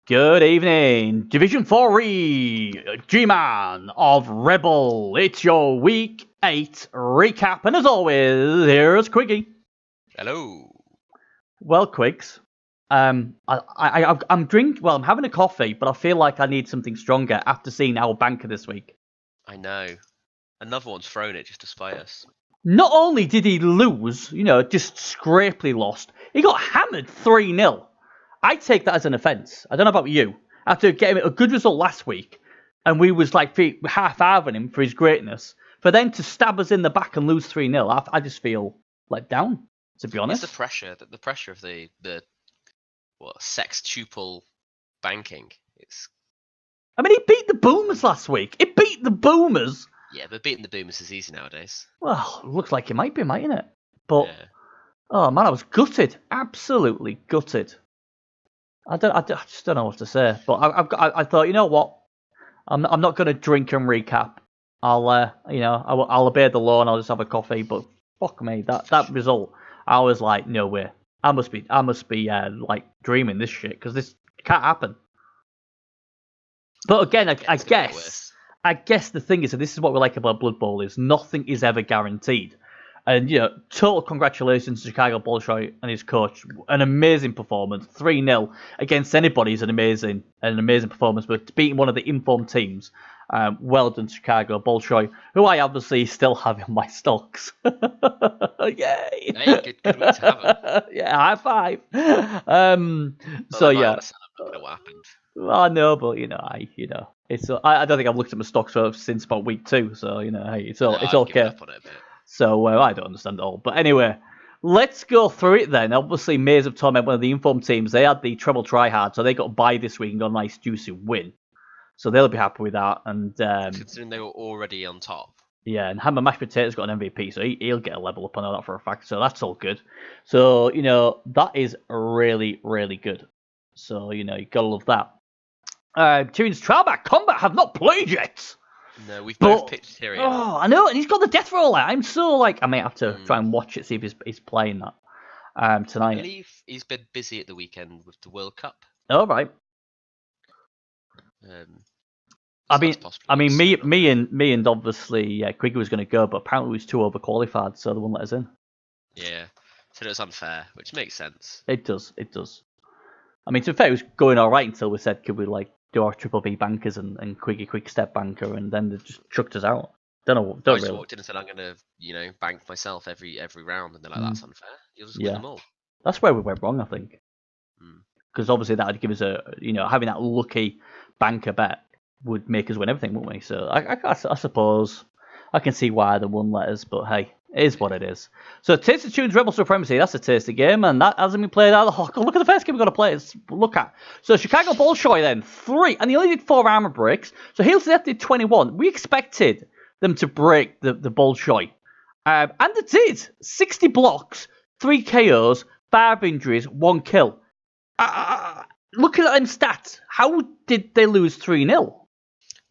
Good evening, Division 4E, Gman of Rebbl. It's your Week 8 recap, and as always, here's Quiggy. Hello. Well, Quigs, I'm having a coffee, but I feel like I need something stronger after seeing our banker this week. I know. Another one's thrown it just to spite us. Not only did he lose, just scrapely lost, he got hammered 3-0. I take that as an offence. I don't know about you. After getting a good result last week, and we was like half-halving him for his greatness, for then to stab us in the back and lose 3-0, I just feel let down, to be honest. It's the pressure of the sextuple banking. I mean, he beat the Boomers last week. He beat the Boomers. Yeah, but beating the Boomers is easy nowadays. Well, looks like it might be, mightn't it? But yeah. Oh man, I was gutted, absolutely gutted. I just don't know what to say. But I thought, you know what? I'm not going to drink and recap. I'll obey the law and I'll just have a coffee. But fuck me, that result, I was like, no way. I must be like dreaming this shit because this can't happen. But again, I guess the thing is, and this is what we like about Blood Bowl, is nothing is ever guaranteed. And, total congratulations to Chicago Bolshoi and his coach. An amazing performance. 3-0 against anybody is an amazing performance. But beating one of the informed teams, well done, Chicago Bolshoi, who I obviously still have in my stocks. Yay! Hey, good week to have him. Yeah, high five. Yeah. What happened? Well, I know, but I don't think I've looked at my stocks since about week 2. So hey, it's okay. Up on it a bit. So I don't understand it all. But anyway, let's go through it then. Obviously, Maze of Torment, one of the informed teams, they had the treble try-hard, so they got a bye this week and got a nice juicy win. So they'll be happy with that. And considering they were already on top. Yeah, and Hammer Mashed Potatoes got an MVP, so he'll get a level up. I know that for a fact. So that's all good. So, that is really, really good. So, you gotta love that. Tyrion's Trialback Combat have not played yet. No, we've both picked Tyrion. Oh, I know, and he's got the death roll out. I'm so I may have to try and watch it, see if he's playing that tonight. I believe he's been busy at the weekend with the World Cup. Oh, right. Me and obviously Quiggy was going to go, but apparently he was too overqualified, so they wouldn't let us in. Yeah, so it was unfair, which makes sense. It does. I mean, to be fair, it was going all right until we said, could we do our triple B bankers and Quiggy quick step banker, and then they just chucked us out. I just walked in and said I'm gonna, bank myself every round, and they're like, that's unfair. You'll just win them all. That's where we went wrong, I think. Because obviously that would give us having that lucky banker bet would make us win everything, wouldn't we? So I suppose I can see why they wouldn't let us, but hey, it is what it is. So Tasty Tunes Rebbl Supremacy, that's a tasty game, and that hasn't been played out of the hawk. Look at the first game we've got to play. Look at. So Chicago Bolshoi then, 3, and he only did 4 armor breaks. So Heels to Death did 21. We expected them to break the Bolshoi. And they did. 60 blocks, 3 KOs, 5 injuries, 1 kill. Looking at them stats, how did they lose 3-0?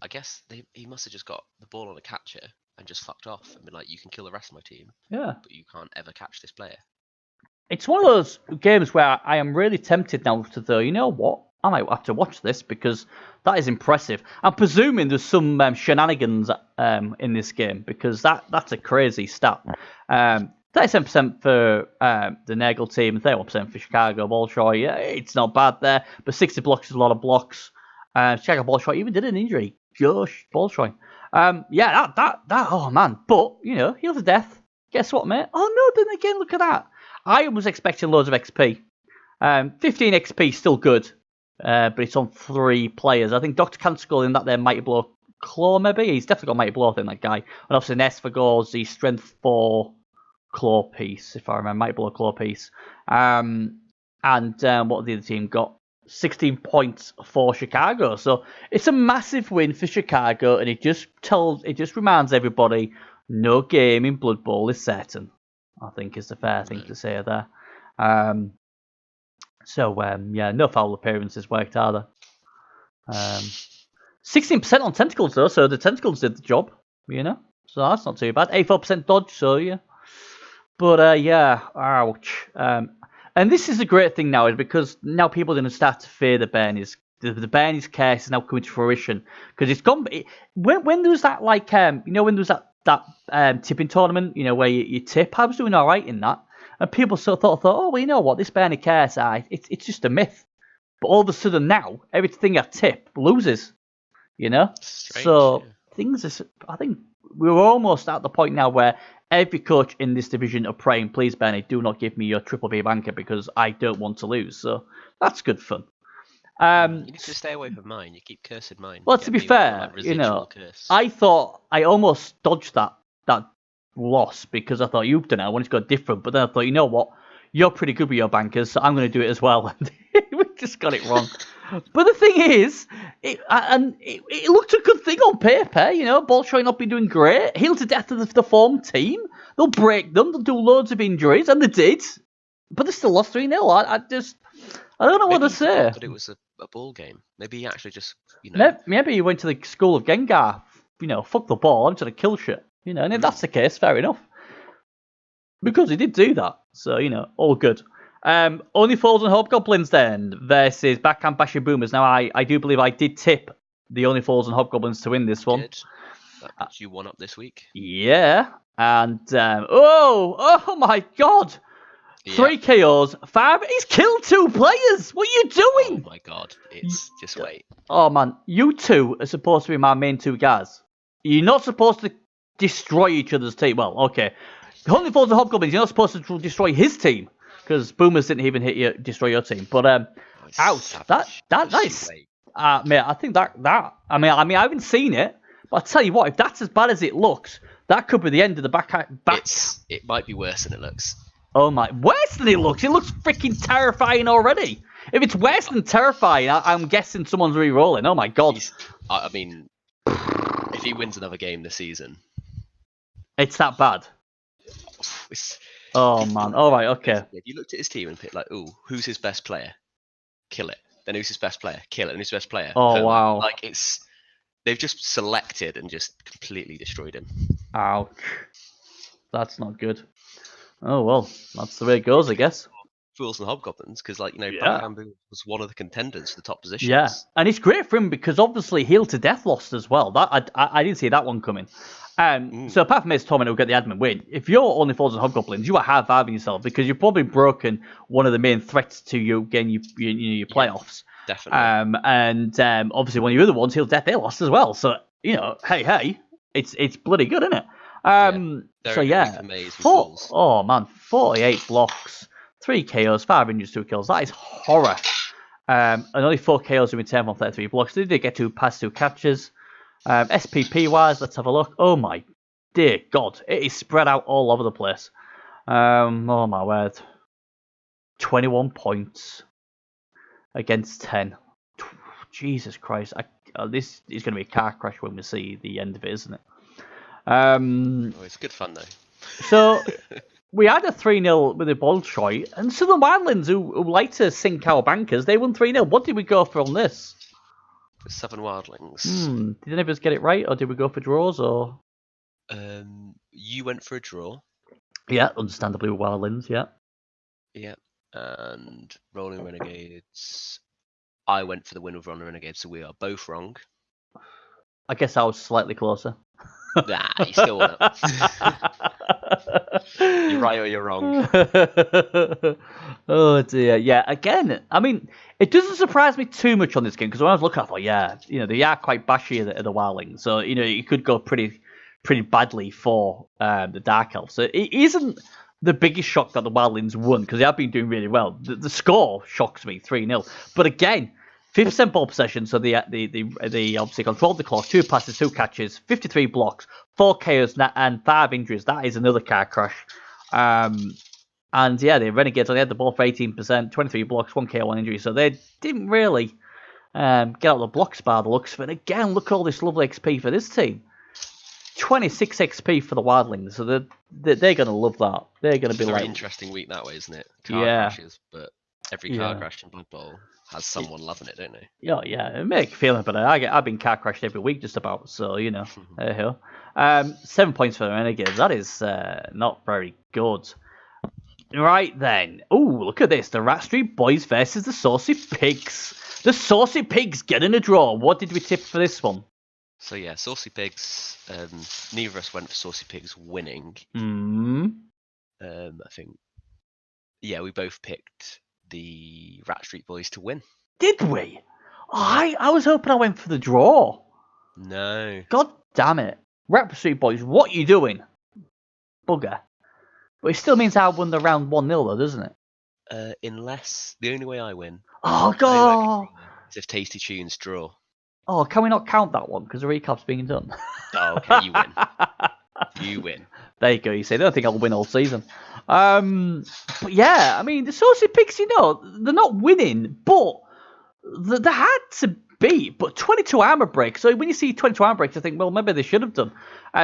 I guess he must have just got the ball on a catcher and just fucked off and been like, you can kill the rest of my team, but you can't ever catch this player. It's one of those games where I am really tempted now to go, you know what, I might have to watch this because that is impressive. I'm presuming there's some shenanigans in this game because that's a crazy stat. 37% for the Nagel team and 31% for Chicago Bolshoi. Yeah, it's not bad there, but 60 blocks is a lot of blocks. Chicago Bolshoi even did an injury. Josh Bolshoi. Oh man. But, Heal to Death. Guess what, mate? Oh no, then again, look at that. I was expecting loads of XP. 15 XP, still good. But it's on 3 players. I think Dr. Canticle in that there Mighty Blow Claw, maybe? He's definitely got Mighty Blow, I think, that guy. And obviously Ness for goals, the Strength 4 Claw piece, if I remember. Mighty Blow Claw piece. And what the other team got? 16 points for Chicago. So it's a massive win for Chicago, and it just reminds everybody no game in Blood Bowl is certain, I think is the fair thing to say there. No foul appearances worked either. 16% on tentacles though, so the tentacles did the job, so that's not too bad. 84% dodge, so yeah. But ouch. And this is a great thing now, is because now people are going to start to fear the bear and his the Bernie's case is now coming to fruition because it's gone. When there was that when there was that tipping tournament, where you tip, I was doing all right in that, and people sort of thought, oh, well, you know what, this Bernie case, it's just a myth. But all of a sudden now, everything I tip loses. Strange, so things. I think we're almost at the point now where every coach in this division are praying, please, Bernie, do not give me your triple B banker because I don't want to lose. So that's good fun. You need to stay away from mine. You keep cursing mine. Well, to be fair, curse. I thought I almost dodged that loss because I thought you've done it. I wanted to go different, but then I thought, you know what? You're pretty good with your bankers, so I'm going to do it as well. We just got it wrong. But the thing is, it looked a good thing on paper. Bolshoi not been doing great. Heal to death of the form team. They'll break them. They'll do loads of injuries, and they did. But they still lost 3-0. I don't know what to say. That it was a ball game. Maybe he actually just, Maybe he went to the school of Gengar. Fuck the ball. I'm trying to kill shit. And if that's the case, fair enough. Because he did do that. So, all good. Only Falls and Hobgoblins then versus Backhand Bashing Boomers. Now, I do believe I did tip the Only Falls and Hobgoblins to win this one. That puts you one up this week. Yeah. And, oh my God. Yeah. 3 KOs, 5. He's killed 2 players. What are you doing? Oh my God. It's just wait. Oh man, you two are supposed to be my main 2 guys. You're not supposed to destroy each other's team. Well, okay. Only Falls and Hobgoblins, you're not supposed to destroy his team. Because Boomers didn't even destroy your team. But, ouch. That is... mate, I think that... I mean, I haven't seen it. But I tell you what, if that's as bad as it looks, that could be the end of the back. It might be worse than it looks. Oh my... Worse than it looks? It looks freaking terrifying already. If it's worse than terrifying, I'm guessing someone's re-rolling. Oh my God. I mean, if he wins another game this season... It's that bad? Oh man, alright, okay. If you looked at his team and picked ooh, who's his best player? Kill it. Then who's his best player? Kill it. And who's his best player? Oh wow. They've just selected and just completely destroyed him. Ouch. That's not good. Oh well, that's the way it goes, I guess. Fools and Hobgoblins, because Backhand was one of the contenders for the top positions. Yeah, and it's great for him because obviously Heal to Death lost as well. That I didn't see that one coming. So apart from his Torment, who'll get the admin win. If you're Only Falls and Hobgoblins, you are high-fiving yourself because you've probably broken one of the main threats to you getting your playoffs. Yeah, definitely. And obviously one of your other ones, Heal to Death, they lost as well. So hey, it's bloody good, isn't it? So yeah, oh man, 48 blocks, 3 KOs, 5 injuries, 2 kills. That is horror. And only 4 KOs in return from 33 blocks. They did get past 2 catches. SPP wise, let's have a look. Oh my dear God, it is spread out all over the place. Oh my word, 21 points against 10. Jesus Christ, this is going to be a car crash when we see the end of it, isn't it? It's good fun though. So we had a 3-0 with a Bolshoi, and Southern Wildlands, who like to sink our bankers, they won 3-0. What did we go for on this? The Southern Wildlings. Did any of us get it right, or did we go for draws, or? You went for a draw. Yeah, understandably with Wildlands, yeah. Yeah, and Rolling Renegades. I went for the win with Rolling Renegades, so we are both wrong. I guess I was slightly closer. Nah, you still won it. You're right or you're wrong. Oh dear, yeah. Again, I mean, it doesn't surprise me too much on this game because when I was looking, I thought, yeah, they are quite bashy at the Wildlings, so it could go pretty badly for the Dark Elves. So it isn't the biggest shock that the Wildlings won because they have been doing really well. The score shocks me, 3-0. But again, 50% ball possession, so they obviously controlled the clock, 2 passes, 2 catches, 53 blocks, 4 KOs, and 5 injuries. That is another car crash. And yeah, the Renegades only had the ball for 18%, 23 blocks, 1 KO, 1 injury. So they didn't really get out the blocks by the looks of it. Again, look at all this lovely XP for this team. 26 XP for the Wildlings, so they're going to love that. They're going to be very interesting week that way, isn't it? Car crashes, but every car crash in Blood Bowl has someone loving it, don't they? Yeah, it makes you feel better. I've been car crashed every week just about, so there you go. 7 points for the Renegades. That is not very good. Right then. Oh, look at this. The Rat Street Boys versus the Saucy Pigs. The Saucy Pigs get in a draw. What did we tip for this one? So yeah, Saucy Pigs. Neither of us went for Saucy Pigs winning. I think. Yeah, we both picked the Rat Street Boys to win. Did we? Oh, I was hoping I went for the draw. No. God damn it. Rat Street Boys, what are you doing? Bugger. But it still means I won the round 1-0 though, doesn't it? Unless the only way I win. Oh god. Is if Tasty Tunes draw. Oh, can we not count that one because the recap's being done? Oh, okay, you win. You win. There you go. You say, I don't think I'll win all season. But yeah, I mean, the Saucy Pigs, they're not winning, but they had to beat. But 22 armor breaks. So when you see 22 armor breaks, I think, well, maybe they should have done.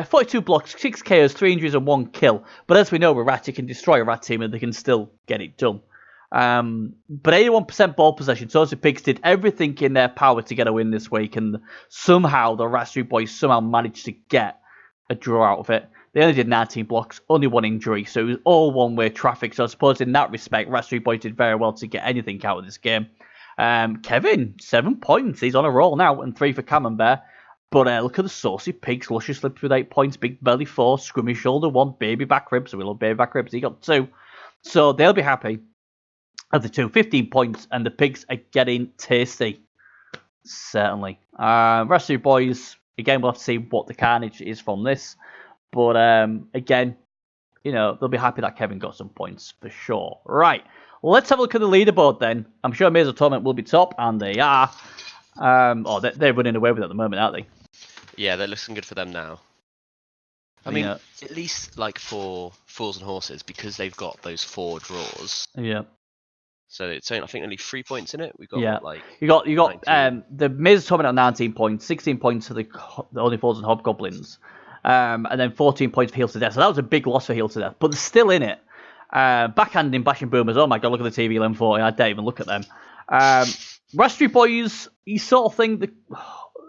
42 blocks, 6 KOs, 3 injuries, and 1 kill. But as we know, with Rat, you can destroy a Rat team and they can still get it done. But 81% ball possession. Saucy Pigs did everything in their power to get a win this week, and somehow the Rat Street Boys somehow managed to get a draw out of it. They only did 19 blocks, only 1 injury, so it was all one-way traffic. So I suppose in that respect, Rat Street Boys did very well to get anything out of this game. Kevin, 7 points. He's on a roll now, and 3 for Camembert. But look at the Saucy Pigs. Luscious Lips with 8 points, Big Belly 4, Scrummy Shoulder 1, Baby Back Ribs. So we love Baby Back Ribs. He got 2. So they'll be happy. Of the 2, 15 points, and the Pigs are getting tasty. Certainly. Rat Street Boys, again, we'll have to see what the carnage is from this. But again, they'll be happy that Kevin got some points for sure. Right, let's have a look at the leaderboard then. I'm sure Maze of Torment will be top, and they are. They're running away with it at the moment, aren't they? Yeah, they're looking good for them now. I mean, at least like for Fools and Horses, because they've got those 4 draws. Yeah. So it's only, I think, only 3 points in it. We got you got the Maze of Torment at 19 points, 16 points for the Only Fools and Hobgoblins. And then 14 points for Heal to Death. So that was a big loss for Heal to Death. But they're still in it. Backhanding, bashing boomers. Oh my god, look at the TV 1140. I dare even look at them. Rat Street Boys, you sort of think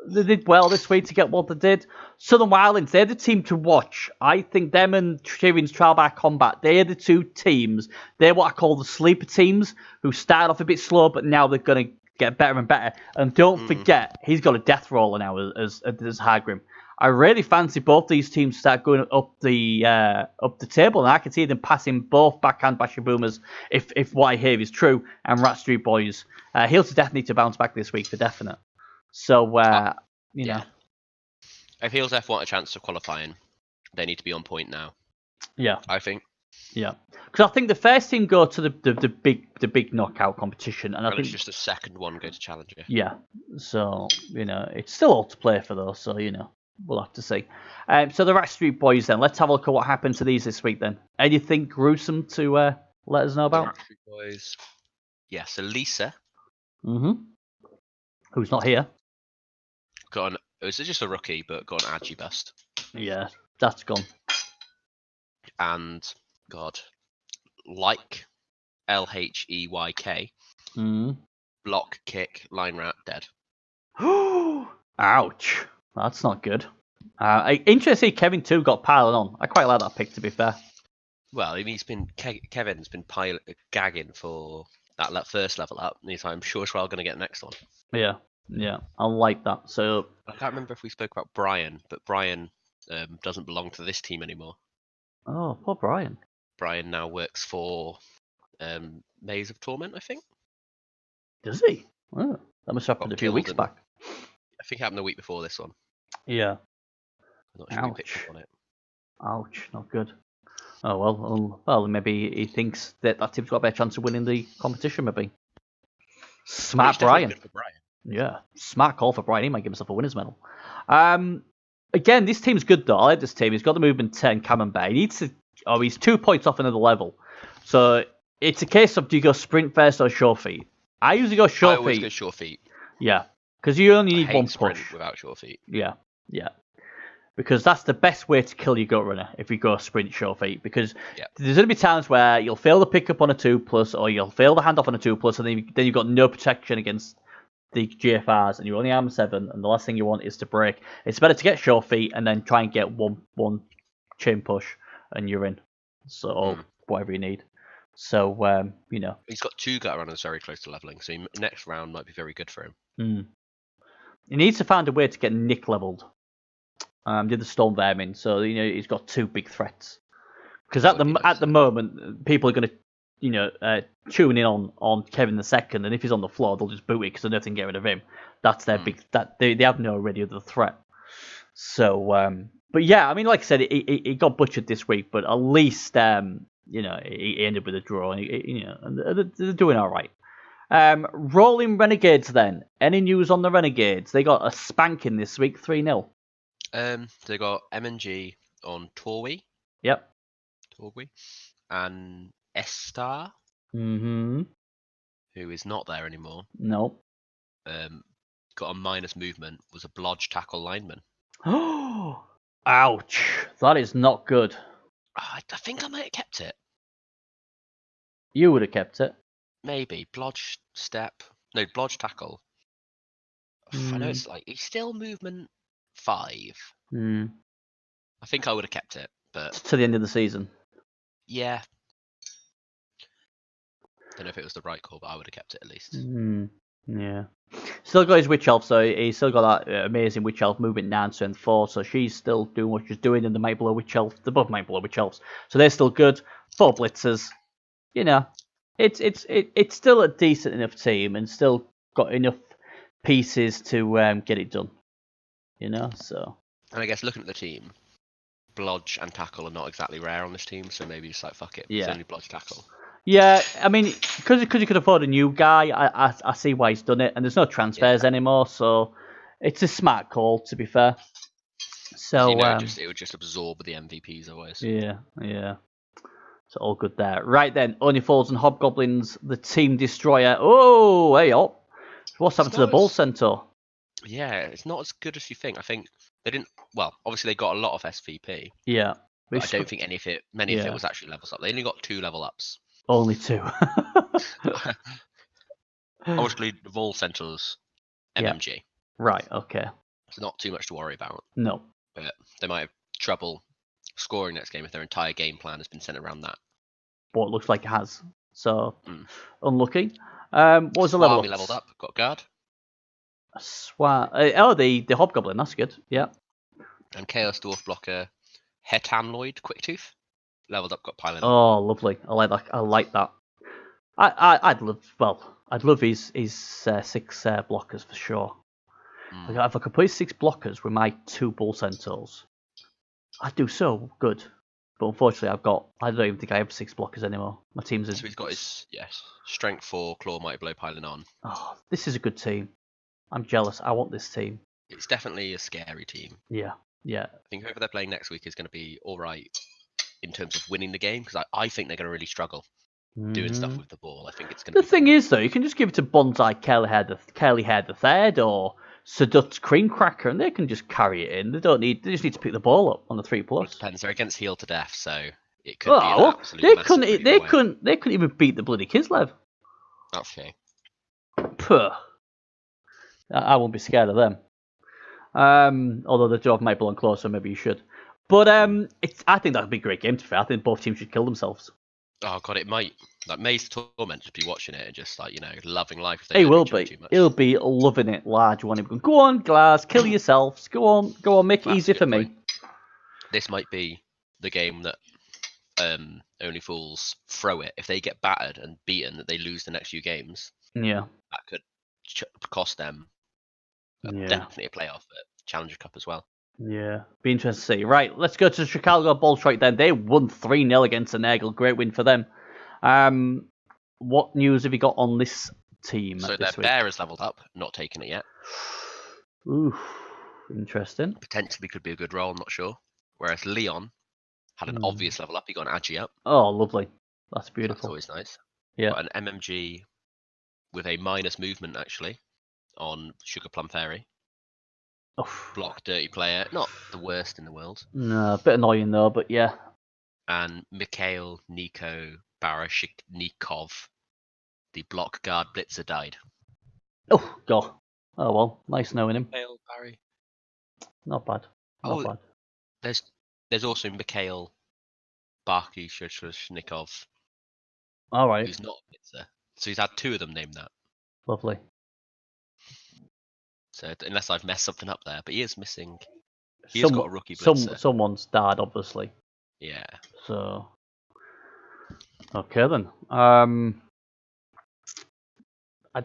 they did well this week to get what they did. Southern Wildlands, they're the team to watch. I think them and Tyrion's Trial by Combat, they're the 2 teams. They're what I call the sleeper teams, who started off a bit slow, but now they're going to get better and better. And don't forget, he's got a death roller now as Hargrim. I really fancy both these teams to start going up the table, and I can see them passing both Backhand Basher Boomers if what I hear is true, and Rat Street Boys. Heal to Death need to bounce back this week for definite. So, know. If Heal to Death want a chance of qualifying, they need to be on point now. Yeah. I think. Yeah. Because I think the first team go to the big knockout competition, and I think it's just the second one go to Challenger. Yeah. So, it's still all to play for those, so, we'll have to see. So the Rat Street Boys then. Let's have a look at what happened to these this week then. Anything gruesome to let us know about? The Rat Street Boys. Yeah, so Lisa. Who's not here. It was just a rookie, but got an Agi bust. Yeah, that's gone. And, God, like LHEYK. Block, kick, line rat, dead. Ouch. That's not good. Interesting to see Kevin too got piling on. I quite like that pick, to be fair. Well, I mean, Kevin's been gagging for that first level up, and I'm sure as well going to get the next one. Yeah, I like that. So I can't remember if we spoke about Brian, but Brian doesn't belong to this team anymore. Oh, poor Brian. Brian now works for Maze of Torment, I think. Does he? Oh, that must have happened a few weeks back. I think it happened the week before this one. Yeah. I'm not sure we picked up on it. Ouch, not good. Oh, well, maybe he thinks that team's got a better chance of winning the competition, maybe. Smart Brian. Good for Brian. Yeah, smart call for Brian. He might give himself a winner's medal. Again, this team's good, though. I like this team. He's got the movement 10, Camembert. He's 2 points off another level. So it's a case of, do you go sprint first or sure feet? I usually go sure feet. I always go sure feet. Yeah, because you only need one push. Without sure feet. Yeah. Because that's the best way to kill your gut runner if you go sprint sure feet. Because there's going to be times where you'll fail the pickup on a 2+, or you'll fail the handoff on a 2+, and then you've got no protection against the GFRs, and you're only armor 7, and the last thing you want is to break. It's better to get sure feet and then try and get one chain push, and you're in. So whatever you need. So, you know. He's got 2 gut runners very close to leveling, so next round might be very good for him. He needs to find a way to get Nick leveled. Did the Storm Vermin, so he's got 2 big threats. Because at the moment, people are going to, tune in on Kevin II, and if he's on the floor, they'll just boot it because there's nothing getting rid of him. That's their big. That they have no really other threat. So, but yeah, I mean, like I said, he got butchered this week, but at least he ended with a draw. And they're doing all right. Rolling Renegades then. Any news on the Renegades? They got a spanking this week, 3-0. They got MNG on Torwy. Yep. Torwy. And Estar. Mm-hmm. Who is not there anymore. No. Got a minus movement, was a blodge tackle lineman. Oh, ouch. That is not good. I think I might have kept it. You would have kept it. Maybe. Blodge step. No, blodge tackle. I know it's like, he's still movement 5. I think I would have kept it, but... To the end of the season. Yeah. Don't know if it was the right call, but I would have kept it at least. Yeah. Still got his Witch Elf, so he's still got that amazing Witch Elf movement 9 to 4, so she's still doing what she's doing, and the might below Witch Elf, the above might below Witch Elves, so they're still good. 4 Blitzers, it's still a decent enough team, and still got enough pieces to get it done, so. And I guess looking at the team, blodge and tackle are not exactly rare on this team, so maybe just like, fuck it, it's only blodge tackle. Yeah, I mean, because he could afford a new guy, I see why he's done it, and there's no transfers anymore, so it's a smart call, to be fair. So it would just absorb the MVPs always. Yeah. So all good there. Right then, Only Falls and Hobgoblins, the team destroyer. Oh, hey up. What's happened to the Bull Centaur? Yeah, it's not as good as you think. I think they didn't. Well, obviously they got a lot of SVP. Yeah, but I don't think many of it was actually levels up. They only got 2 level ups. Only 2. Obviously, the Vol Centaurs, MMG. Yeah. Right. Okay. So not too much to worry about. No. But they might have trouble scoring next game if their entire game plan has been centered around that. What looks like it has. So unlucky. What was the level? Swami leveled up. Got guard. The Hobgoblin. That's good. Yeah. And Chaos Dwarf blocker, Hetamloid Quicktooth. Leveled up. Got Pylon. Oh, lovely. I like that. I'd love his 6 blockers for sure. If I could play 6 blockers with my 2 Bull Centaurs, I'd do so good. But unfortunately, I don't even think I have 6 blockers anymore. My team's So he's got his strength 4, claw, mighty blow, pylon on. Oh, this is a good team. I'm jealous. I want this team. It's definitely a scary team. Yeah. I think whoever they're playing next week is going to be all right in terms of winning the game, because I think they're going to really struggle doing stuff with the ball. I think it's going to. The thing is, though, you can just give it to Bonsai Curly Hair the Third or Sadut's Cream Cracker, and they can just carry it in. They just need to pick the ball up on the 3+. It depends. They're against Heal to Death, so it could be an absolute they couldn't even beat the bloody Kislev. That's true. Puh. I won't be scared of them. Although the job might belong closer, maybe you should. But I think that would be a great game, to be fair. I think both teams should kill themselves. Oh god, it might. Like Maze Torment just be watching it and just like loving life. If he will be. He'll be loving it large. One him going, go on, Glass, kill yourselves. Go on, make it easy for me. This might be the game that Only Fools throw it. If they get battered and beaten, that they lose the next few games. Yeah, that could cost them definitely a playoff at Challenger Cup as well. Yeah, be interesting to see. Right, let's go to the Chicago Bolshoi then. They won 3-0 against the Nagel. Great win for them. What news have you got on this team? So their bear has leveled up, not taken it yet. Ooh, interesting. Potentially could be a good role, I'm not sure. Whereas Leon had an obvious level up. He got an Agi up. Oh, lovely. That's beautiful. That's always nice. Yeah. Got an MMG with a minus movement, actually, on Sugar Plum Fairy. Block dirty player. Not the worst in the world. No, a bit annoying though, but yeah. And Mikhail Niko Barashnikov, the block guard blitzer, died. Oh, God. Oh, well. Nice knowing him. Mikhail Barry. Not bad. Not bad. There's also Mikhail Barashnikov, All right. who's not a blitzer. So he's had 2 of them named that. Lovely. So unless I've messed something up there, but he is missing. He's got a rookie blitzer. Someone's died, obviously. Yeah. So. Okay then.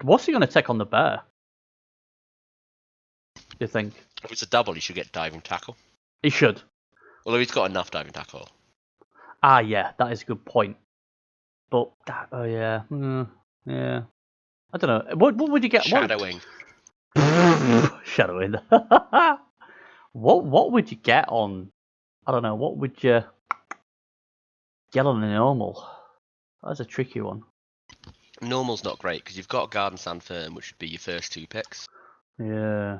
What's he going to take on the bear? Do you think? If it's a double, he should get diving tackle. He should. Although he's got enough diving tackle. Ah, yeah, that is a good point. But yeah. Yeah. I don't know. What would you get? Shadowing. Shadowing. What would you get on? I don't know. What would you get on a normal? That's a tricky one. Normal's not great because you've got Garden Stand Firm, which would be your first 2 picks. Yeah.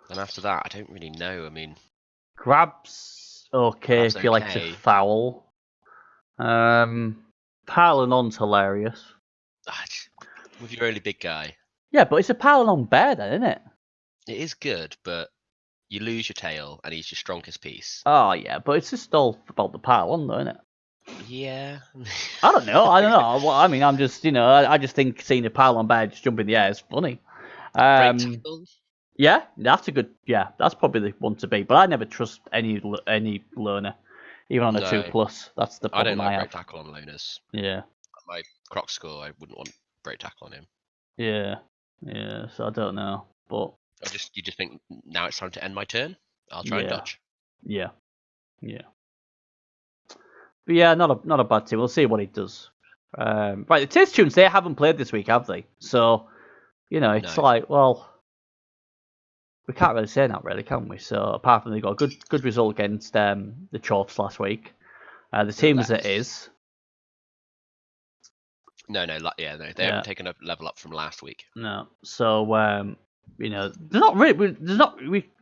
And after that, I don't really know. I mean, Grab's okay Grab's if you like to foul. Piling on's hilarious. With your only big guy. Yeah, but it's a piling on bear then, isn't it? It is good, but you lose your tail and he's your strongest piece. Oh yeah, but it's just all about the pile on, though, isn't it? Yeah. I don't know. Well, I mean, I'm just, I just think seeing a pile on bear just jump in the air is funny. Break tackle? Yeah, that's a good. Yeah, that's probably the one to beat. But I never trust any learner, even on a 2+. That's the problem. I don't like break tackle on loaners. Yeah. My Croc score, I wouldn't want break tackle on him. Yeah. So I don't know, but you just think now it's time to end my turn. I'll try and dodge. Yeah. But yeah, not a bad team. We'll see what he does. Right, the Taste Tunes, they haven't played this week, have they? So, it's like, well, we can't really say that, really, can we? So, apart from they got a good result against the Chorfs last week, the team as it is. No, they haven't taken a level up from last week. No, so there's not really,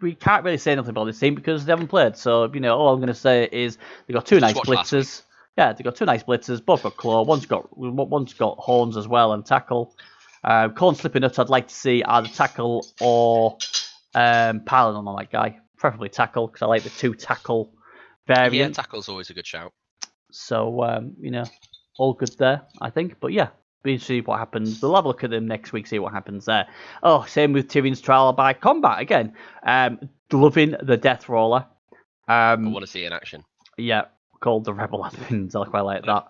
we can't really say nothing about this team because they haven't played. So all I'm going to say is they got 2 nice blitzers. Yeah, they got 2 nice blitzers. Both got claw. One's got horns as well and tackle. Corn slipping nuts. I'd like to see either tackle or piling on that guy. Preferably tackle because I like the 2 tackle variant. Yeah, tackle's always a good shout. So all good there, I think. But yeah, we'll see what happens. We'll have a look at them next week, see what happens there. Oh, same with Tyrion's Trial by Combat again. Loving the Death Roller. I want to see in action. Yeah, called the Rebbl admins. I quite like that.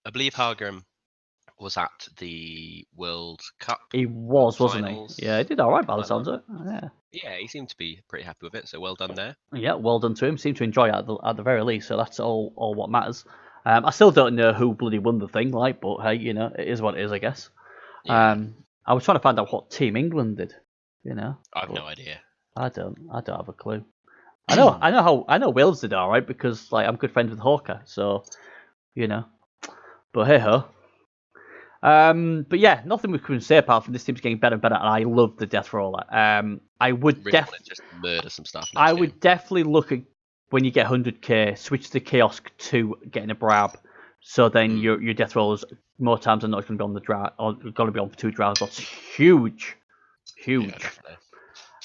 I believe Hargrim was at the World Cup. He was, wasn't he? Yeah, he did all right by the sounds of it. Yeah. Yeah, he seemed to be pretty happy with it, so well done there. Yeah, well done to him. Seemed to enjoy it at the very least, so that's all what matters. I still don't know who bloody won the thing, but hey, it is what it is, I guess. Yeah. I was trying to find out what Team England did. I have no idea. I don't have a clue. I know Wales did all right because I'm good friends with Hawker, so But hey ho. But yeah, nothing we can say apart from this team's getting better and better, and I love the Death Roller. I would definitely just murder some stuff. I would definitely look at when you get 100k, switch to Kiosk to getting a Brab, so then your Death Rollers more times than not going to be on the draft, or going to be on for 2 drafts. That's huge. Yeah,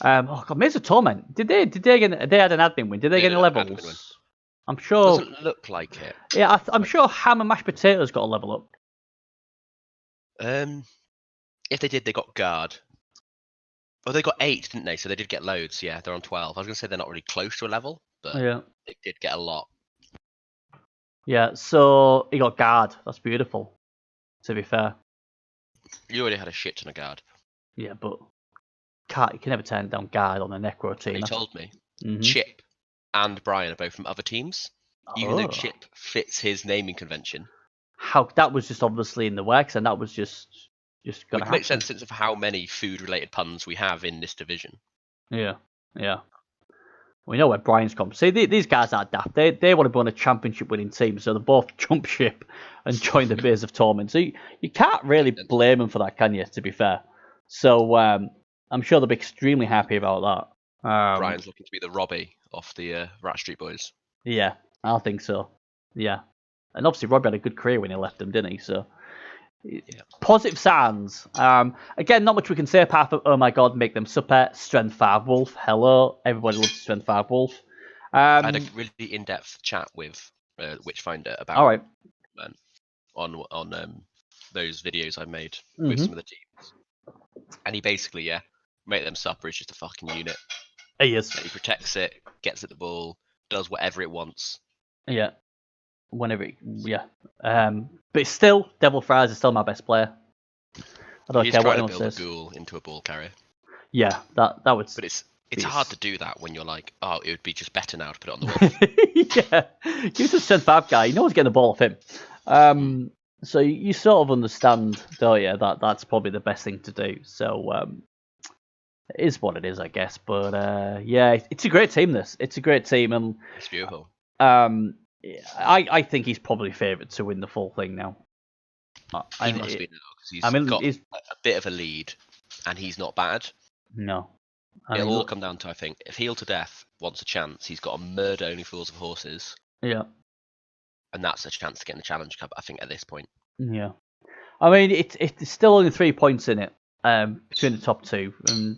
oh god, Maze of Torment. Did they get? They had an admin win. Did they get any levels? I'm sure. Doesn't look like it. Yeah, I'm sure Ham and Mashed Potatoes got a level up. If they did, they got guard. Oh, they got 8, didn't they? So they did get loads. Yeah, they're on 12. I was going to say they're not really close to a level, but they did get a lot. Yeah, so he got guard. That's beautiful, to be fair. You already had a shit ton of guard. Yeah, but you can never turn down guard on a Necro team. He told me. Chip and Brian are both from other teams, even though Chip fits his naming convention. How that was just obviously in the works, and that was just gonna happen. Which makes sense of how many food-related puns we have in this division. Yeah. We know where Brian's come. See, these guys are daft. They want to be on a championship-winning team, so they both jump ship and join the Maze of Torment. So you can't really blame them for that, can you? To be fair. So I'm sure they'll be extremely happy about that. Brian's looking to be the Robbie off the Rat Street Boys. Yeah, I think so. Yeah. And obviously Robbie had a good career when he left them, didn't he? So positive signs. Again, not much we can say apart from, oh my god, make them super. Strength 5 Wolf. Hello. Everybody loves Strength 5 Wolf. I had a really in-depth chat with Witchfinder about on those videos I made with some of the teams, and he basically make them supper is just a fucking unit. He is. He protects it, gets at the ball, does whatever it wants. Yeah. Whenever, but still, Devil Fries is still my best player. I don't care what anyone says. He's trying to build a ghoul into a ball carrier. Yeah, that would. But it's hard to do that when you're like, oh, it would be just better now to put it on the wolf. Yeah, give us a strength 5 guy. You know what's getting the ball off him. So you sort of understand, don't you? That's probably the best thing to do. So it is what it is, I guess. But it's a great team. It's a great team, and it's beautiful. I think he's probably favourite to win the full thing now. He must be now because he's got a bit of a lead, and he's not bad. No. It'll all come down to, I think, if Heal to Death wants a chance, he's got to murder Only Fools of Horses. Yeah. And that's a chance to get in the Challenge Cup, I think, at this point. Yeah. I mean, it's still only 3 points in it between the top two. And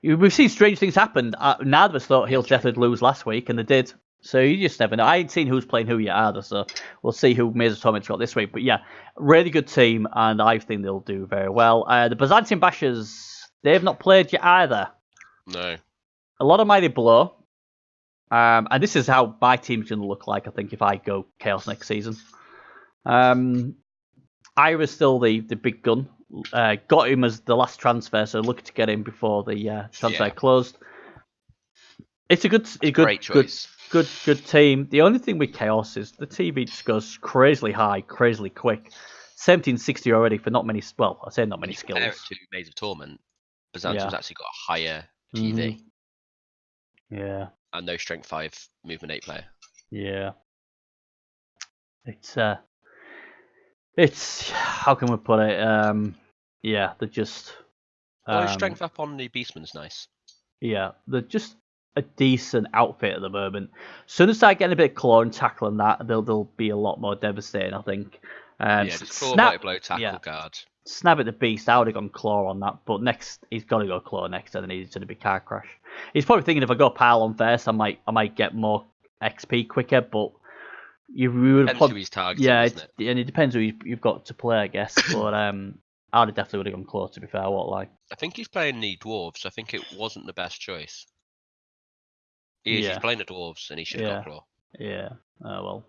we've seen strange things happen. Neither of us thought Heal to Death would lose last week, and they did. So you just never know. I ain't seen who's playing who yet either, so we'll see who Mazer Tournament's got this week. But yeah, really good team, and I think they'll do very well. The Byzantium Bashers, they've not played yet either. No. A lot of Mighty Blow. And this is how my team's going to look like, I think, if I go Chaos next season. Ira's still the big gun. Got him as the last transfer, so looking to get him before the transfer closed. It's a great choice. Good team. The only thing with Chaos is the TV just goes crazily high, crazily quick. 1760 already for not many. Well, I say not many skills. Compare it to Maze of Torment, Byzantium's actually got a higher TV. Mm-hmm. Yeah. And no strength 5 movement 8 player. Yeah. It's how can we put it? They're just. Strength up on the Beastman's nice. Yeah, they're just a decent outfit at the moment. As soon as they start getting a bit of claw and tackle and that, they'll be a lot more devastating, I think. Just claw, mighty blow, tackle, guard. Snap at the beast. I would have gone claw on that, but next he's got to go claw next, and then he's going to be car crash. He's probably thinking if I go pylon first, I might get more XP quicker, but you would depends who he's targeting, isn't it? And it depends who you've got to play, I guess. But I would definitely would have gone claw. To be fair, I won't lie. I think he's playing the dwarves. I think it wasn't the best choice. He's playing the dwarves, and he should have gone claw. Yeah. Oh well.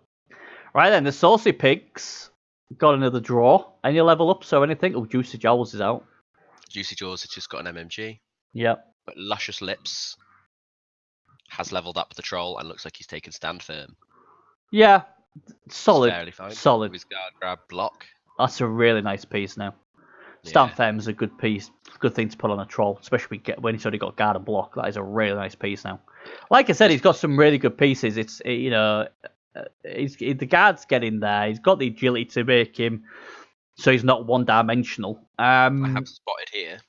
Right then, the Saucy Pigs got another draw. Any level ups or anything? Oh, Juicy Jaws is out. Juicy Jaws has just got an MMG. Yep. But Luscious Lips has leveled up the troll and looks like he's taken stand firm. Yeah, solid. Fairly fine. Solid. With his guard grab block. That's a really nice piece now. Stand firm is a good piece, good thing to put on a troll, especially when he's already got guard and block. That is a really nice piece now. Like I said, he's got some really good pieces. It's the guard's getting there. He's got the agility to make him so he's not one-dimensional. I have spotted here.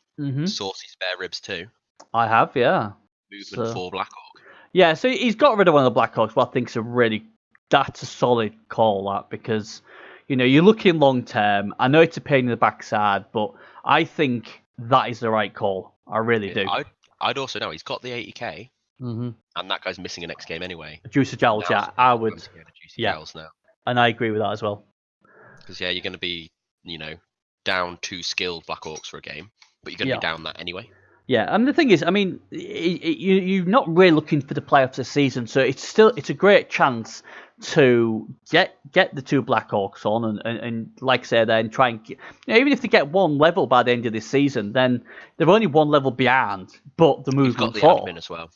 Saucy spare ribs too. I have, yeah. Movement 4 Blackhawk. Yeah, so he's got rid of one of the Blackhawks, but I think that's a solid call, that, because you're looking long term. I know it's a pain in the backside, but I think that is the right call. I really do. I'd also know he's got the 80k, and that guy's missing a next game anyway. Juicy Jowls, I would. Jowls now. And I agree with that as well. Because you're going to be, down 2 skilled Blackhawks for a game, but you're going to be down that anyway. Yeah, and the thing is, I mean, you're not really looking for the playoffs this season, so it's a great chance to get the 2 Blackhawks on and like I said, then try and even if they get 1 level by the end of this season, then they're only 1 level behind, but the movement 4. Admin as well.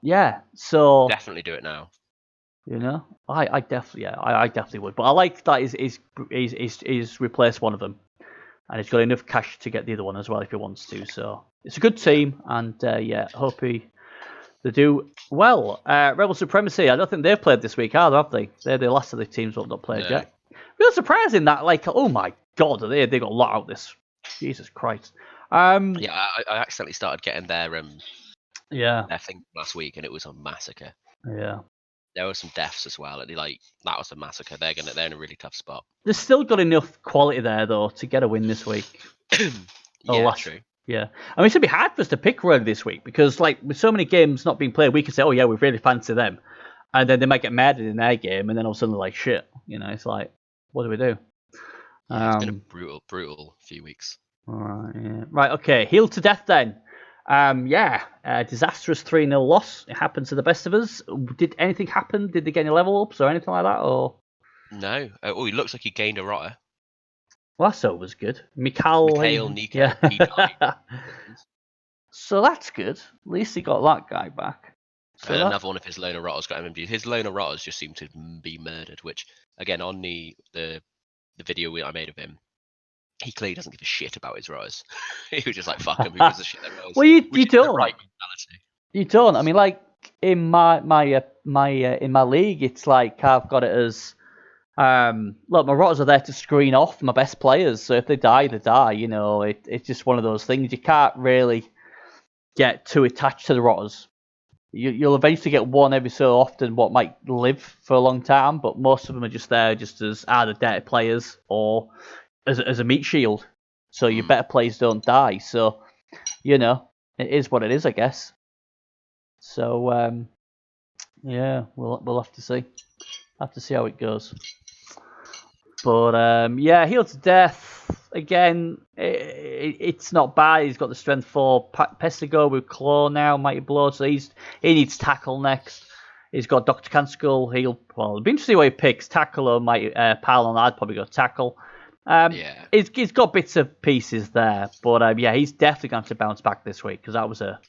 Yeah, so definitely do it now. I definitely would, but I like that he's replaced one of them, and he's got enough cash to get the other one as well if he wants to. So it's a good team, and hope they do well. Rebbl Supremacy, I don't think they've played this week either, have they? They're the last of the teams who have not played yet. Real surprising that, oh my god, they got a lot out this. Jesus Christ. I accidentally started getting their thing last week, and it was a massacre. Yeah. There were some deaths as well. That was a massacre. They're in a really tough spot. They've still got enough quality there though to get a win this week. True. Yeah, I mean it's gonna be hard for us to pick Rogue this week because with so many games not being played, we can say, oh yeah, we really fancy them, and then they might get mad in their game, and then all of a sudden they're like shit. It's like, what do we do? Yeah, it's been a brutal few weeks. All right, yeah. Right, okay. Healed to death then. Disastrous 3-0 loss. It happened to the best of us. Did anything happen? Did they get any level ups or anything like that? Or No. Oh, he looks like he gained a rotter. well, that's always good. Mikhail, Nico. yeah. He died. So that's good. At least he got that guy back. So Another one of his loner rotters got MMG. His loner rotters just seem to be murdered, which, again, on the video I made of him, he clearly doesn't give a shit about his rotters. He was just like, fuck him, who gives a shit about rotters? Well, you don't. Right mentality. You don't. I mean, like in my in my league, it's like I've got it as look, my rotters are there to screen off my best players. So if they die, they die. You know, it's just one of those things. You can't really get too attached to the rotters. You'll eventually get one every so often what might live for a long time, but most of them are just there just as either dead players or as a meat shield. So your better players don't die. So, you know, it is what it is, I guess. So, yeah, we'll have to see. Have to see how it goes. But yeah, healed to death again. It's not bad. He's got the strength 4 Pestigo with claw now, mighty blow. So he needs tackle next. He's got Dr. Canskull. It'll be interesting to see what he picks. Tackle or mighty Palon. I'd probably go tackle. Yeah. He's got bits of pieces there, but yeah, he's definitely going to bounce back this week because that was a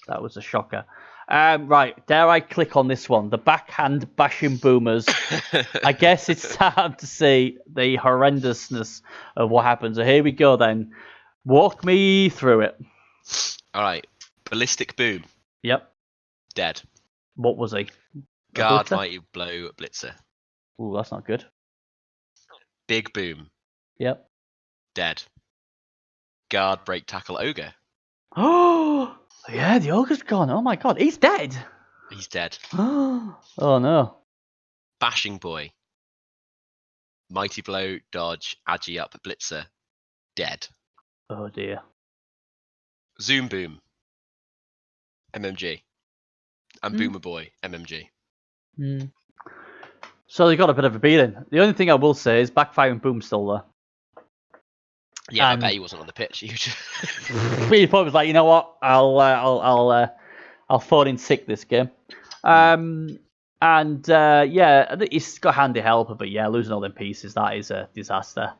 shocker. Right, dare I click on this one? The backhand bashing boomers. I guess it's time to see the horrendousness of what happens. So here we go then. Walk me through it. All right. Ballistic boom. Yep. Dead. What was he? Guard mighty blow blitzer. Ooh, that's not good. Big boom. Yep. Dead. Guard break tackle ogre. Oh, yeah, the ogre's gone. Oh my god, he's dead. He's dead. Oh no. Bashing boy. Mighty blow, dodge, agi up, blitzer. Dead. Oh dear. Zoom boom. MMG. And Boomer boy. MMG. So they got a bit of a beating. The only thing I will say is backfiring boom's still there. Yeah, I bet he wasn't on the pitch. He probably was like, you know what? I'll phone in sick this game. Yeah, he's got handy helper, but yeah, losing all them pieces, that is a disaster.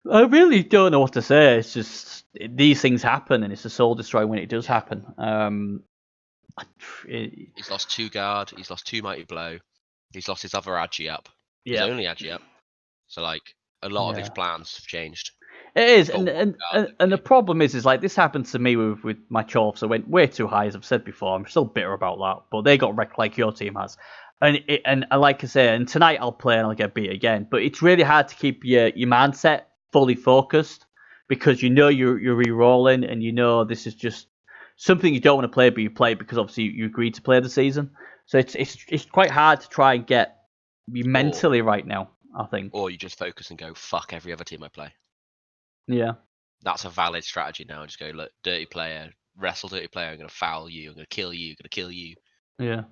I really don't know what to say. It's just these things happen, and it's a soul destroying when it does happen. He's lost 2 guard. He's lost 2 mighty blow. He's lost his other agi up. Yeah. His only agi up. So like a lot of his plans have changed. It is, and the problem is like this happened to me with my Chorfs. I went way too high, as I've said before. I'm still bitter about that, but they got wrecked like your team has. And like I say, and tonight I'll play and I'll get beat again. But it's really hard to keep your mindset fully focused because you know you're re-rolling and you know this is just something you don't want to play, but you play because obviously you agreed to play the season. So it's quite hard to try and get you mentally right now, I think. Or you just focus and go, fuck every other team I play. Yeah. That's a valid strategy now. Just go, look, dirty player, wrestle dirty player, I'm going to foul you, I'm going to kill you, I'm going to kill you. Yeah.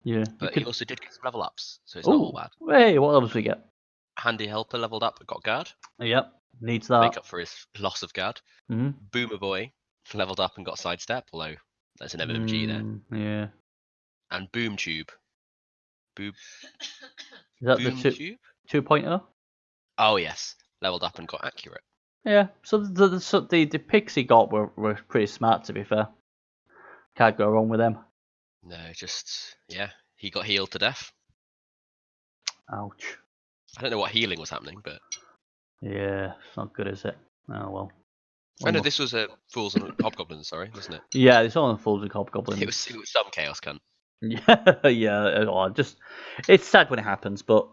Yeah. But he also did get some level ups, so it's not all bad. Hey, what levels we get? Handy helper leveled up and got guard. Yep. Needs that. Make up for his loss of guard. Mm-hmm. Boomer boy leveled up and got sidestep, although there's an MMG there. Yeah. And boom tube. Is that boom the tube? 2.0? Oh yes, leveled up and got accurate. Yeah. So the picks he got were pretty smart, to be fair. Can't go wrong with them. No, just he got healed to death. Ouch. I don't know what healing was happening, but yeah, it's not good, is it? Oh well. I know this was a Fools and Hobgoblins, sorry, wasn't it? Yeah, it's all on Fools and Hobgoblins. It was some chaos cunt. Yeah. It's sad when it happens, but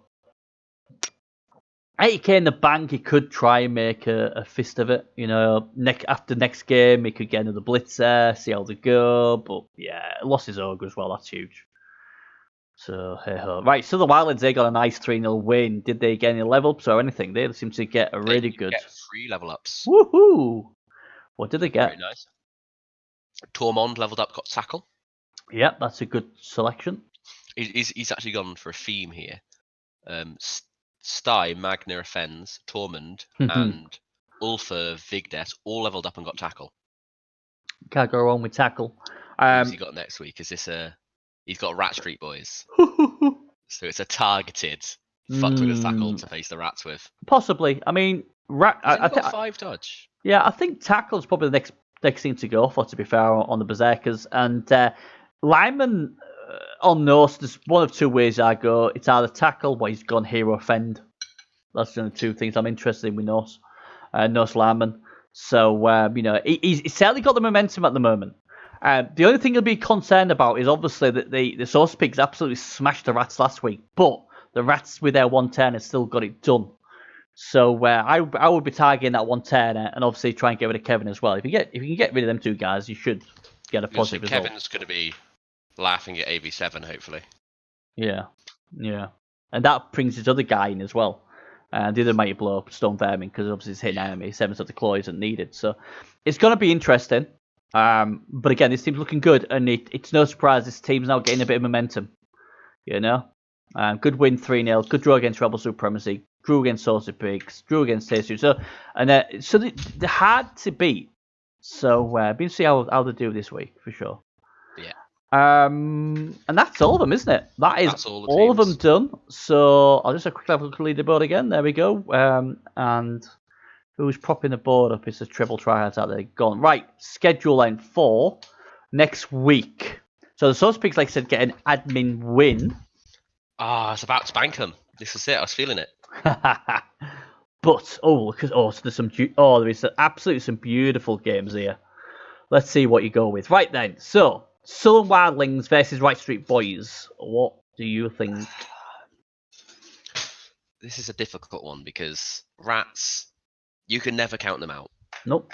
80k in the bank, he could try and make a fist of it. You know, after next game, he could get another blitzer, see how they go. But yeah, lost his ogre as well. That's huge. So hey ho. Right, so the Wildlands, they got a nice 3-0 win. Did they get any level ups or anything? They seem to get a really good. Get 3 level ups. Woohoo! What did they get? Very nice. Tormund leveled up, got tackle. Yep, that's a good selection. He's actually gone for a theme here. Stye, Magna Offends, Tormund, and Ulfa Vigdes all leveled up and got tackle. Can't go wrong with tackle. Who's he got next week? Is this he's got Rat Street Boys. So it's a targeted fuck with his tackle to face the rats with. Possibly. I mean, I think 5 dodge. Yeah, I think tackle's probably the next thing to go for, to be fair, on the Berserkers. And Lyman on Norse, there's one of 2 ways I go. It's either tackle, but he's gone hero offend. That's the only 2 things I'm interested in with Norse Lyman. So, he's certainly got the momentum at the moment. The only thing he'll be concerned about is obviously that the Sauce Pigs absolutely smashed the Rats last week, but the Rats with their 110 have still got it done. So I would be targeting that 110 and obviously try and get rid of Kevin as well. If you can get rid of them 2 guys, you should get a positive result. Kevin's going to be laughing at AV7, hopefully. Yeah. And that brings his other guy in as well. The other mighty blow, Stone Vermin, because obviously it's hitting enemy. 7 sort of claw isn't needed. So it's going to be interesting. But again, this team's looking good, and it's no surprise this team's now getting a bit of momentum. Good win 3-0, good draw against Rebbl Supremacy, drew against Saucy Pigs, drew against Tasty. So they're hard to beat. So we'll see how they do this week for sure. Yeah. And that's all of them, isn't it? That's all of them done. So I'll just have a quick level leaderboard again. There we go. And who's propping the board up? It's a triple tryouts out there. Gone. Right. Schedule line 4 next week. So the Sauce Pigs, like I said, get an admin win. I was about to bank them. This is it. I was feeling it. But so there's there is absolutely some beautiful games here. Let's see what you go with. Right then. So Sullen Wildlings versus Right Street Boys. What do you think? This is a difficult one because Rats, you can never count them out. Nope.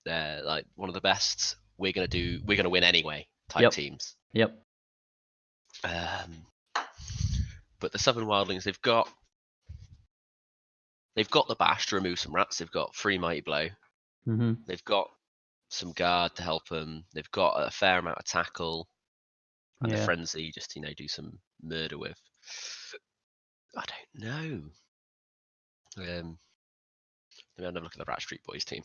They're like one of the best. We're gonna win anyway type teams. Yep. But the Southern Wildlings, they've got the bash to remove some rats. They've got 3 mighty blow. Mm-hmm. They've got some guard to help them. They've got a fair amount of tackle and a frenzy just to do some murder with. I don't know. Let me have a look at the Rat Street Boys team.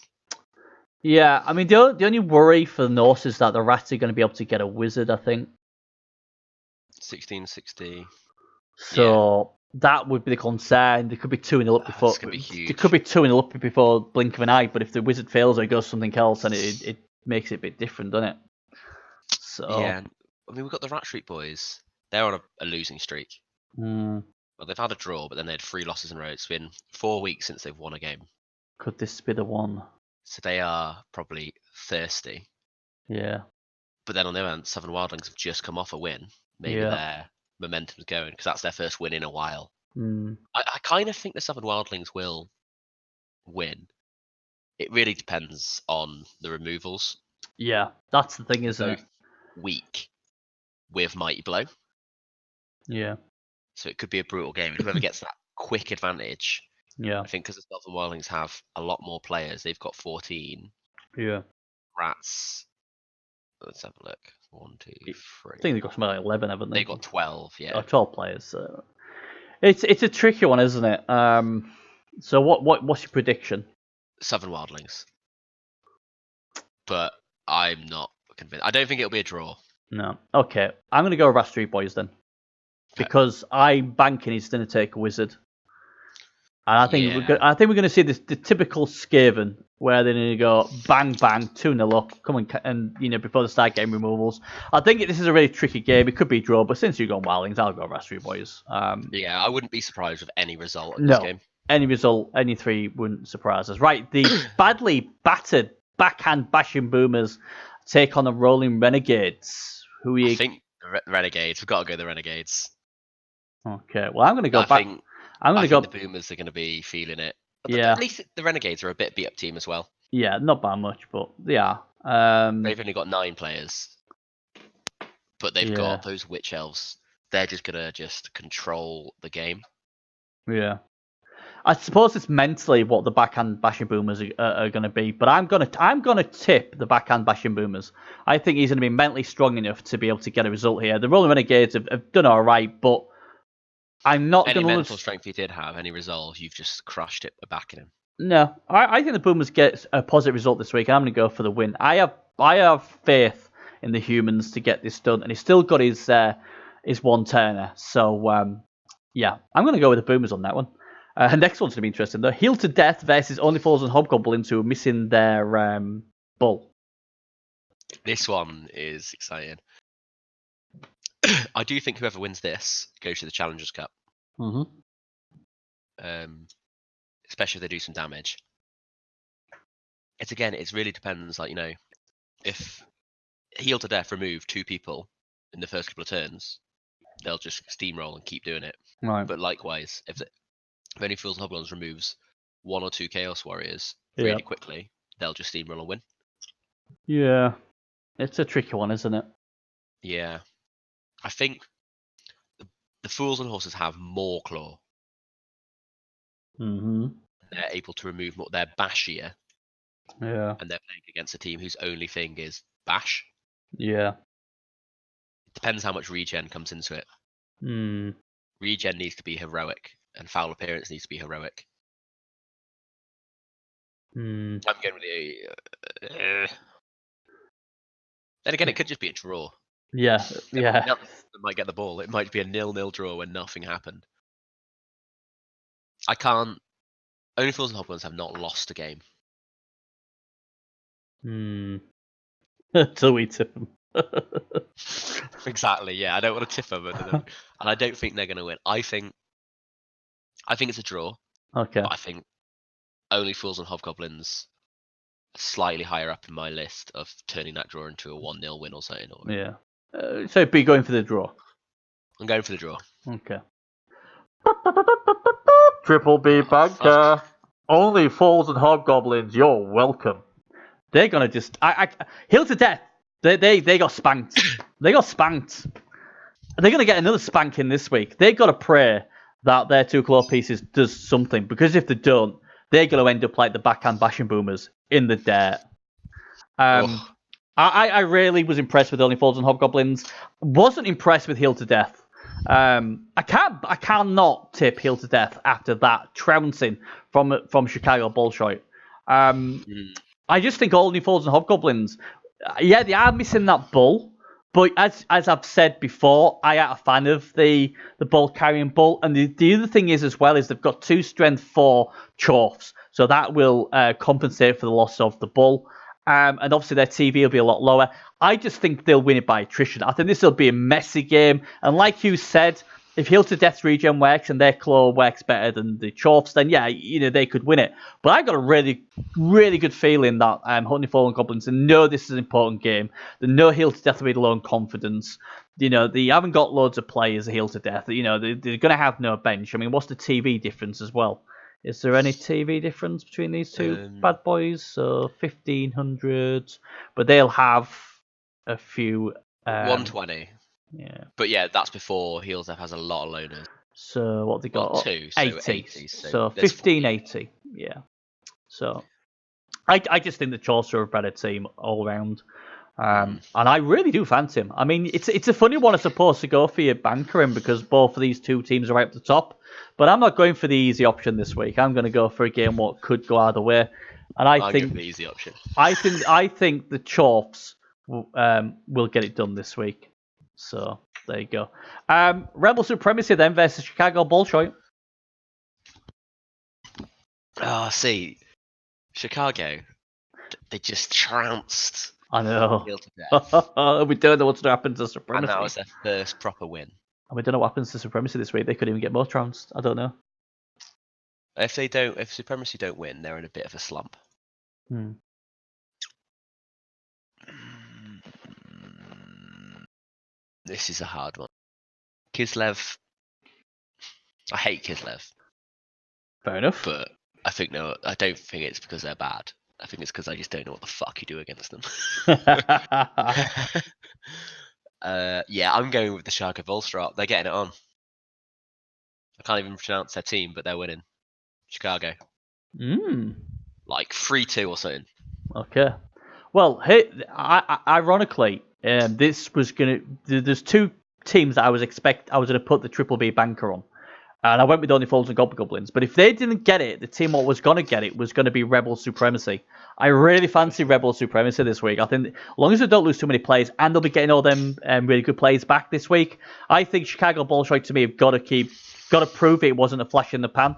Yeah, I mean the only worry for the Norse is that the Rats are going to be able to get a wizard, I think. 1660. So that would be the concern. There could be 2-0 up before. Be huge. There could be 2-0 up before blink of an eye. But if the wizard fails or it goes something else, then it makes it a bit different, doesn't it? So yeah, I mean we've got the Rat Street Boys. They're on a losing streak. Well, they've had a draw, but then they had 3 losses in a row. It's been 4 weeks since they've won a game. Could this be the one? So they are probably thirsty. Yeah. But then on the other hand, Southern Wildlings have just come off a win. Maybe their momentum's going because that's their first win in a while. I kind of think the Southern Wildlings will win. It really depends on the removals. Yeah, that's the thing, isn't it? Weak with Mighty Blow. Yeah. So it could be a brutal game. And whoever gets that quick advantage. Yeah. I think because the Southern Wildlings have a lot more players. They've got 14. Yeah. Rats. Let's have a look. 1, 2, 3. I think they've got something like 11, haven't they? They've got 12, yeah. 12 players. So it's a tricky one, isn't it? So what's your prediction? Southern Wildlings. But I'm not convinced. I don't think it'll be a draw. No. Okay. I'm going to go Rat Street Boys then. Because I'm banking he's going to take a wizard. And I think we're going to see the typical Skaven where they're going to go bang bang 2-0 up, come and before they start getting removals. I think this is a really tricky game. It could be a draw, but since you're going Wildlings, I'll go Rat Street Boys. I wouldn't be surprised with any result in this game. Any result, any 3 wouldn't surprise us. Right, the badly battered backhand bashing boomers take on the rolling renegades. I think the Renegades. We've got to go the Renegades. Okay, well I'm going to go back. I think the Boomers are going to be feeling it. But at least the Renegades are a bit beat up team as well. Yeah, not by much, but they are. They've only got 9 players, but they've got those Witch Elves. They're just going to control the game. Yeah. I suppose it's mentally what the backhand bashing boomers are going to be, but I'm gonna tip the backhand bashing boomers. I think he's going to be mentally strong enough to be able to get a result here. The Rolling Renegades have done all right, but I'm not Any going to mental strength he did have, any resolve, you've just crushed it by backing him. No, I think the Boomers get a positive result this week. I'm going to go for the win. I have faith in the humans to get this done, and he's still got his one turner. So yeah, I'm going to go with the Boomers on that one. Next one's going to be interesting though. Heal to Death versus Only Fools and Hobgoblins, who are missing their bull. This one is exciting. I do think whoever wins this goes to the Challengers Cup. Mm-hmm. Especially if they do some damage. It really depends. Like, if Heal to Death remove 2 people in the first couple of turns, they'll just steamroll and keep doing it. Right. But likewise, if Only Fools and Hobgoblins removes 1 or 2 Chaos Warriors really quickly, they'll just steamroll and win. Yeah, it's a tricky one, isn't it? Yeah, I think the Fools and Horses have more claw. Mm-hmm. They're able to remove more. They're bashier. Yeah. And they're playing against a team whose only thing is bash. Yeah. It depends how much regen comes into it. Regen needs to be heroic, and foul appearance needs to be heroic. I'm going with the. Then again, it could just be a draw. Yeah. Yeah. They might get the ball. It might be a 0-0 draw when nothing happened. I can't. Only Fools and Hobgoblins have not lost a game. Until we tip them. Exactly. Yeah, I don't want to tip them, and I don't think they're going to win. I think it's a draw. Okay. But I think Only Fools and Hobgoblins are slightly higher up in my list of turning that draw into a 1-0 win or something. Yeah. So be going for the draw. I'm going for the draw. Okay. Triple B banker. Only Fools and Hobgoblins, you're welcome. They're gonna just Heal to Death. They got spanked. They got spanked. They're gonna get another spanking this week. They gotta pray that their 2 claw pieces does something, because if they don't, they're gonna end up like the backhand bashing Boomers in the dirt. I really was impressed with Only Fools and Hobgoblins. Wasn't impressed with Heal to Death. I cannot tip Heal to Death after that trouncing from Chicago Bolshoi. I just think Only Fools and Hobgoblins, yeah, they are missing that bull. But as I've said before, I am a fan of the bull carrying bull. And the other thing is as well is they've got 2 strength 4 chorfs. So that will compensate for the loss of the bull. And obviously their TV will be a lot lower. I just think they'll win it by attrition. I think this will be a messy game. And like you said, if Heal to Death's regen works and their claw works better than the Chorfs, then yeah, they could win it. But I got a really, really good feeling that Only Fallen Goblins, they know this is an important game. They know Heal to Death will be the low confidence. They haven't got loads of players Heal to Death. They're going to have no bench. I mean, what's the TV difference as well? Is there any TV difference between these 2 bad boys? So 1,500, but they'll have a few. 120. Yeah. But yeah, that's before Heals Up has a lot of loaners. So what they got? Well, 2, so 80. So 1580. Yeah. So I just think the Chaucer are a better team all round. And I really do fancy him. I mean, it's a funny one, I suppose, to go for your bankering, because both of these 2 teams are right up the top. But I'm not going for the easy option this week. I'm going to go for a game what could go either way. And I think the easy option. I think the Chorfs will get it done this week. So there you go. Rebbl Supremacy then versus Chicago Bolshoi. Oh, see, Chicago, they just trounced. I know. We don't know what's going to happen to Supremacy. And that was their first proper win. And we don't know what happens to Supremacy this week. They could even get more trounced. I don't know. If Supremacy don't win, they're in a bit of a slump. This is a hard one. Kislev. I hate Kislev. Fair enough. But I don't think it's because they're bad. I think it's because I just don't know what the fuck you do against them. Yeah, I'm going with the Shark of Volstrop. They're getting it on. I can't even pronounce their team, but they're winning. Chicago. Like 3-2 or something. Okay. Well, hey, ironically, this was there's 2 teams that I was going to put the Triple B banker on. And I went with Only Fools and Goblins. But if they didn't get it, the team what was going to get it was going to be Rebbl Supremacy. I really fancy Rebbl Supremacy this week. I think as long as they don't lose too many players, and they'll be getting all them really good players back this week, I think Chicago Bolshoi, to me, have got to prove it wasn't a flash in the pan.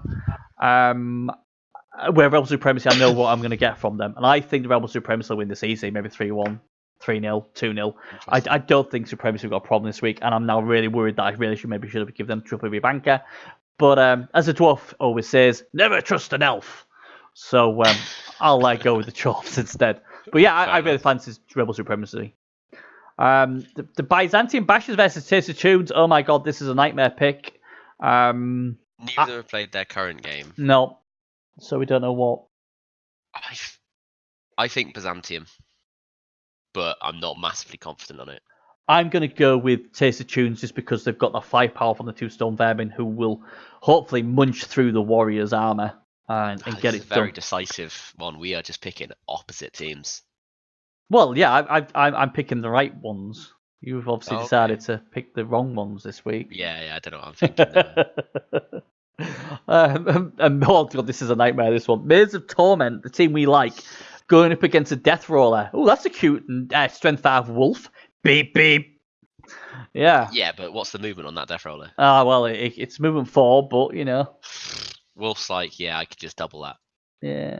Where Rebbl Supremacy, I know what I'm going to get from them. And I think the Rebbl Supremacy will win this easy, maybe 3-1. 3-0, 2-0. I don't think Supremacy have got a problem this week, and I'm now really worried that I really should have given them Triple B banker. But as a dwarf always says, never trust an elf. So I'll go with the dwarfs instead. But yeah, I really fancy Rebbl Supremacy. The Byzantium Bashers versus Taste of Tunes. Oh my god, this is a nightmare pick. Neither have played their current game. No, so we don't know what. I think Byzantium, but I'm not massively confident on it. I'm going to go with Taste of Tunes just because they've got the firepower from the two Stone Vermin who will hopefully munch through the Warriors' armour and get it done. Very decisive one. We are just picking opposite teams. Well, yeah, I'm picking the right ones. You've obviously decided to pick the wrong ones this week. Yeah, I don't know what I'm thinking. Oh god, this is a nightmare, this one. Maze of Torment, the team we like, going up against a Death Roller. Oh, that's a cute Strength 5 Wolf. Beep, beep. Yeah. Yeah, but what's the movement on that Death Roller? Well, it's movement 4, but, you know. Wolf's I could just double that. Yeah.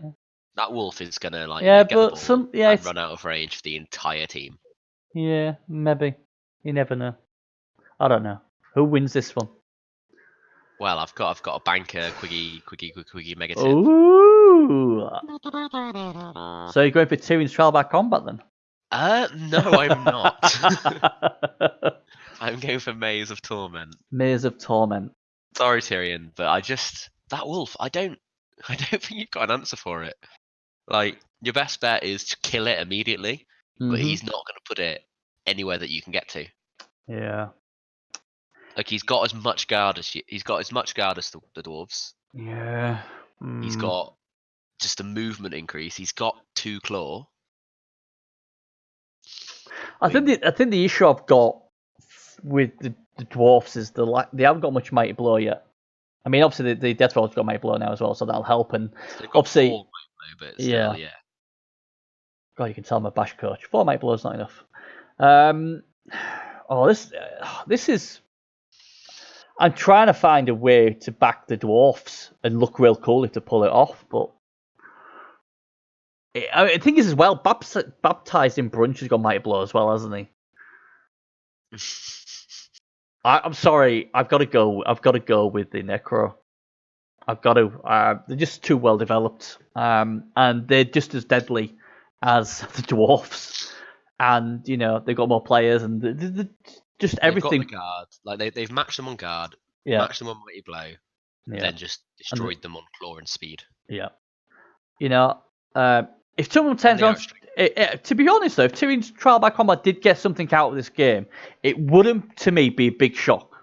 That Wolf is going to, get the ball and run out of range for the entire team. Yeah, maybe. You never know. I don't know. Who wins this one? Well, I've got a banker, Quiggy mega tip. Ooh. So you're going for Tyrion's Trial by Combat then? No, I'm not. I'm going for Maze of Torment. Maze of Torment. Sorry, Tyrion, but that Wolf, I don't think you've got an answer for it. Your best bet is to kill it immediately, but he's not going to put it anywhere that you can get to. Yeah. He's got as much guard as the dwarves. Yeah. He's got just a movement increase. He's got 2 claw. I think the issue I've got with the dwarfs is they haven't got much mighty blow yet. I mean, obviously the Death Roller's got mighty blow now as well, so that'll help. And obviously, 4 mighty blow, but still, yeah. God, you can tell I'm a bash coach. 4 mighty blow is not enough. This is. I'm trying to find a way to back the dwarfs and look real cool if to pull it off, but I think as well. Baptized in Brunch has got mighty blow as well, hasn't he? I'm sorry. I've got to go with the Necro. I've got to. They're just too well developed, and they're just as deadly as the dwarfs. And they've got more players, and just everything. They've got the guard. They've matched them on guard, matched them on mighty blow, then just destroyed them on claw and speed. Yeah. If someone turns around, to be honest though, if Tyrion's Trial by Combat did get something out of this game, it wouldn't, to me, be a big shock.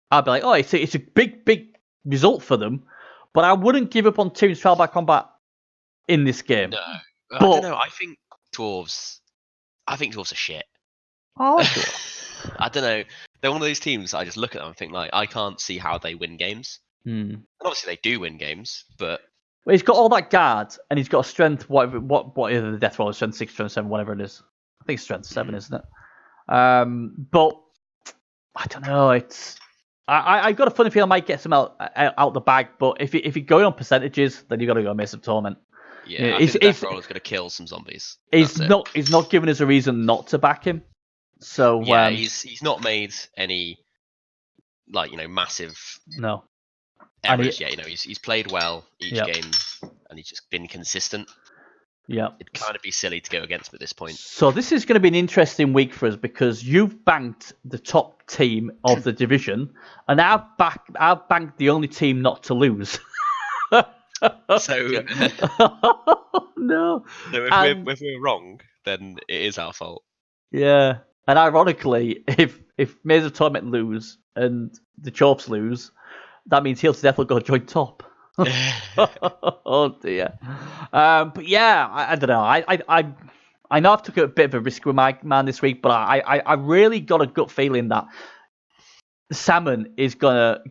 I'd be like, oh, it's a big result for them, but I wouldn't give up on Tyrion's Trial by Combat in this game. No, I don't know. I think dwarves are shit. Oh, I don't know. They're one of those teams that I just look at them and think I can't see how they win games. And obviously they do win games, but. Well, he's got all that guard, and he's got a strength. What is the Death Roller? Strength 6, strength 7, whatever it is. I think it's strength 7, isn't it? But I don't know. I got a funny feeling I might get some out the bag. But if you're going on percentages, then you got to go Mace of Torment. Yeah, I think the Death Roller's going to kill some zombies. He's not giving us a reason not to back him. So yeah, he's not made any massive errors yet. He's played well each game, and he's just been consistent. Yeah, it'd kind of be silly to go against him at this point. So this is going to be an interesting week for us because you've banked the top team of the division, and I've banked the only team not to lose. So no. So if we're wrong, then it is our fault. Yeah, and ironically, if Maze of Torment lose and the Chorps lose, that means Heel to Death will go join top. Oh dear. But yeah, I don't know. I know I've took a bit of a risk with my man this week, but I really got a gut feeling that Salmon is gonna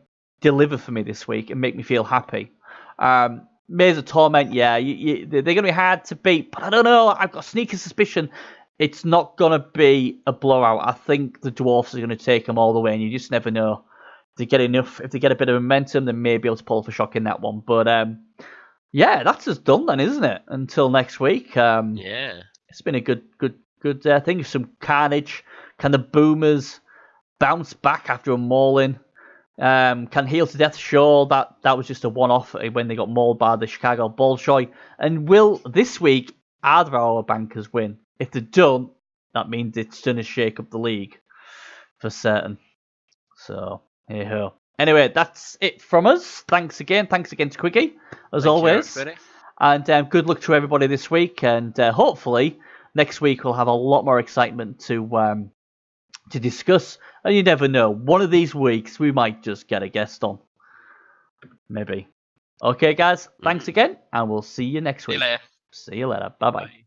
deliver for me this week and make me feel happy. Maze of Torment, yeah, they're going to be hard to beat, but I don't know. I've got a sneaky suspicion it's not going to be a blowout. I think the Dwarfs are going to take them all the way, and you just never know. If they get enough, if they get a bit of momentum, they may be able to pull off a shock in that one. But yeah, that's us done then, isn't it? Until next week. Yeah, it's been a good thing. Some carnage. Can the Boomers bounce back after a mauling? Can Heel to Death show that was just a one-off when they got mauled by the Chicago Bolshoi? And will this week either of our bankers win? If they don't, that means it's going to shake up the league for certain. So, hey ho. Anyway, that's it from us. Thanks again. Thanks again to Quiggy, as always. And good luck to everybody this week. And hopefully, next week we'll have a lot more excitement to discuss. And you never know. One of these weeks, we might just get a guest on. Maybe. Okay, guys. Thanks again. And we'll see you next week. See you later. See you later. Bye-bye. Bye.